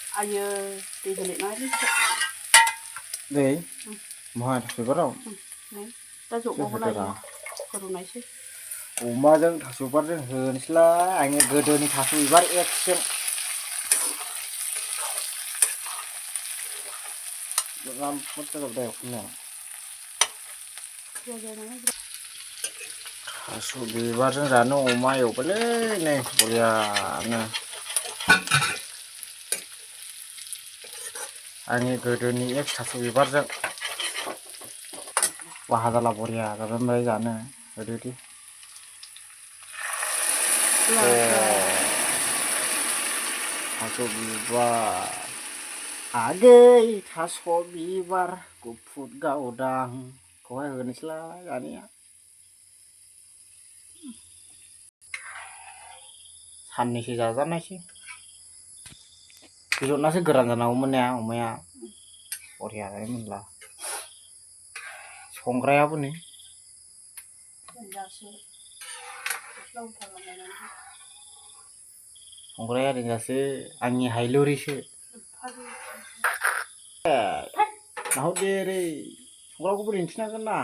Ayo दै होलेना दै महाय थास' बिबाराव दा जबावबो नायदो रुनायसै अमाजों थास' बिबारजों होनोसैलाय आंनि गोदोनि थास' बिबार एक्सजों थास' बिबारजों जानो अमा एवबायलै नै बरियानो आंनि गोदोनि एक्स थास' बिबारजों बाहादाला बरिया जाबाय जानो ओरैबायदि थास' बिबार आगै थास' बिबार गुफुर गावदांखौहाय होनोसैलाय जानाया साननैसो जाजानायसै बेदरनासो गोरान जानांगौमोन ने अमाया बरिया जायोमोनब्ला संग्रायाबो नै संग्राया ओरैनोसो आंनि हायलुरिसो नाहरदे ओरै संग्राखौ बोरै दिन्थिनांगोन ना